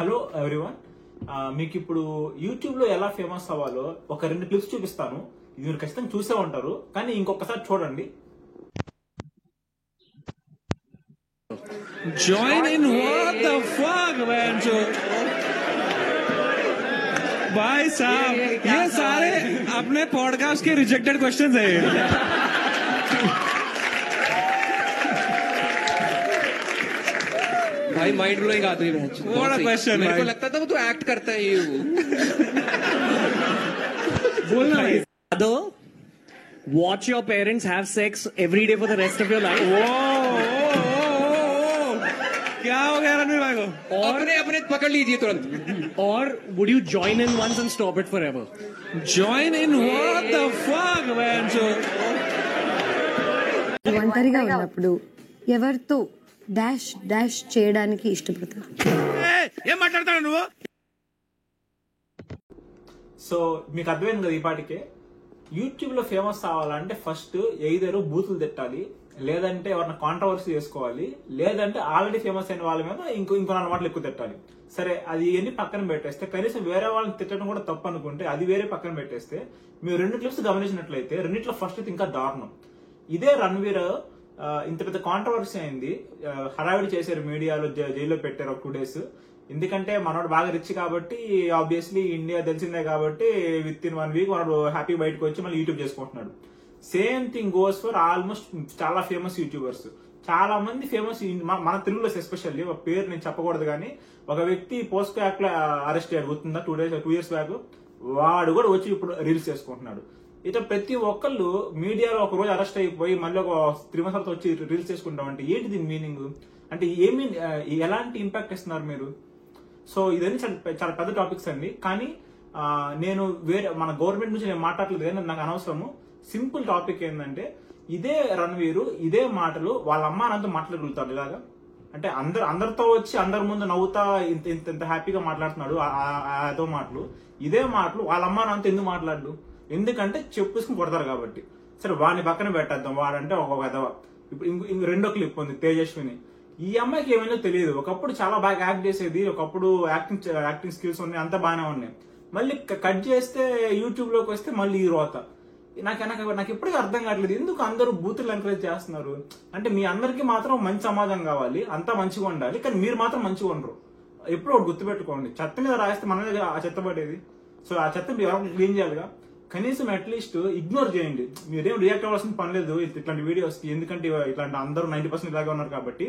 Hello everyone, మీకు ఇప్పుడు YouTube లో ఎలా ఫేమస్ అవ్వాలో ఒక 2 క్లిప్స్ చూపిస్తాను. ఇది మీరు ఖచ్చితంగా చూసే ఉంటారు, కానీ ఇంకొకసారి చూడండి. Join in what the fuck man जो भाई साहब ये सारे अपने पॉडकास्ट के रिजेक्टेड क्वेश्चंस है। भाई माइंड ब्लोइंग आदमी है। What a question, मेरे को भाई। लगता था वो तो एक्ट करता है ये वो। बोलना भाई। Other, watch your parents have sex every day for the rest of your life. क्या हो गया रणवीर भाई को? अपने अपने पकड़ लीजिए तुरंत। Or would you join in once and stop it forever? Join in what the fuck man जो ఒంటరిగా ఉన్నప్పుడు ఎవరితో డాష్ డాష్ చేయడానికి ఇష్టపడతారు? ఏం మాట్లాడతాడు నువ్వు? సో మీకు అర్థమైంది కదా, ఈ పాటికే యూట్యూబ్ లో ఫేమస్ అవ్వాలంటే ఫస్ట్ ఎయిదర్ బూతులు తిట్టాలి, లేదంటే ఎవరైనా కాంట్రవర్సీ చేసుకోవాలి, లేదంటే ఆల్రెడీ ఫేమస్ అయిన వాళ్ళ మీద ఇంకో 4 మాటలు ఎక్కువ తిట్టాలి. సరే, అది ఎన్ని పక్కన పెట్టేస్తే, కనీసం వేరే వాళ్ళని తిట్టడం కూడా తప్పు అనుకుంటే అది వేరే పక్కన పెట్టేస్తే, మీరు 2 క్లిప్స్ గమనించినట్లయితే రెండిట్లో ఫస్ట్ ఇంకా దారుణం. ఇదే రణవీర్ ఇంత పెద్ద కాంట్రవర్సీ అయింది, హడావిడి చేశారు, మీడియాలో జైల్లో పెట్టారు ఒక 2 days. ఎందుకంటే మనోడు బాగా రిచ్ కాబట్టి, ఆబ్వియస్లీ ఇండియా తెలిసిందే కాబట్టి విత్ ఇన్ 1 week మనోడు హ్యాపీ బయటకు వచ్చి మళ్ళీ యూట్యూబ్ చేసుకుంటున్నాడు. Same thing goes for almost చాలా ఫేమస్ యూట్యూబర్స్. చాలా మంది ఫేమస్ మన తెలుగులో ఎస్పెషల్లీ, ఒక పేరు నేను చెప్పకూడదు కానీ, ఒక వ్యక్తి పోస్కో యాక్ట్ లో అరెస్ట్ అయ్యాడు, గుర్తుందా? 2 years బ్యాక్. వాడు కూడా వచ్చి ఇప్పుడు రీల్స్ చేసుకుంటున్నాడు. ఇట్లా ప్రతి ఒక్కళ్ళు మీడియాలో ఒక రోజు అరెస్ట్ అయిపోయి మళ్ళీ ఒక 3 months తర్వాత వచ్చి రీల్స్ చేసుకుంటామంటే ఏంటి దీని మీనింగ్? అంటే ఎలాంటి ఇంపాక్ట్ ఇస్తున్నారు మీరు? సో ఇదన్నీ చాలా పెద్ద టాపిక్స్ అండి. కానీ నేను మన గవర్నమెంట్ నుంచి నేను మాట్లాడలేదు కానీ నాకు అనవసరము. సింపుల్ టాపిక్ ఏంటంటే, ఇదే రణవీరు ఇదే మాటలు వాళ్ళ అమ్మ నాన్నతో మాట్లాడగలుగుతాడు ఇలాగా? అంటే అందరితో వచ్చి అందరి ముందు నవ్వుతా ఇంత హ్యాపీగా మాట్లాడుతున్నాడు అదో మాటలు. ఇదే మాటలు వాళ్ళ అమ్మ నాన్నతో ఎందుకు మాట్లాడు? ఎందుకంటే చెప్పుకుని కొడతారు కాబట్టి. సరే, వాడిని పక్కన పెట్టేద్దాం, వాడంటే ఒక వెధవ. ఇప్పుడు ఇంక 2వ క్లిప్ ఉంది, తేజస్విని. ఈ అమ్మాయికి ఏమైందో తెలియదు. ఒకప్పుడు చాలా బాగా యాక్ట్ చేసేది, ఒకప్పుడు యాక్టింగ్ స్కిల్స్ ఉన్నాయి, అంతా బాగానే ఉన్నాయి. మళ్ళీ కట్ చేస్తే యూట్యూబ్ లోకి వస్తే మళ్ళీ ఈ రోత. నాకు ఎప్పటికీ అర్థం కావట్లేదు, ఎందుకు అందరూ బూతులు ఎంకరేజ్ చేస్తున్నారు? అంటే మీ అందరికీ మాత్రం మంచి సమాజం కావాలి, అంతా మంచిగా ఉండాలి, కానీ మీరు మాత్రం మంచిగా ఉండరు. ఎప్పుడు ఒకటి గుర్తుపెట్టుకోండి, చెత్త మీద రాస్తే మన మీద ఆ చెత్త పడేది. సో ఆ చెత్త మీరు ఎవరికి క్లీన్ చేయాలిగా. కనీసం అట్లీస్ట్ ఇగ్నోర్ చేయండి. మీరేం రియాక్ట్ అవ్వాల్సిన పని లేదు ఇట్లాంటి వీడియోస్కి, ఎందుకంటే ఇట్లాంటి అందరూ 90% ఇలాగే ఉన్నారు కాబట్టి.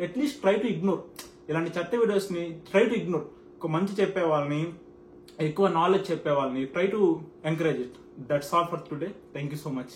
అట్లీస్ట్ ట్రై టు ఇగ్నోర్ ఇలాంటి చెత్త వీడియోస్ ని. Try to ignore. ఒక మంచి చెప్పే వాళ్ళని, ఎక్కువ నాలెడ్జ్ చెప్పే వాళ్ళని try to encourage it. That's all for today. Thank you so much.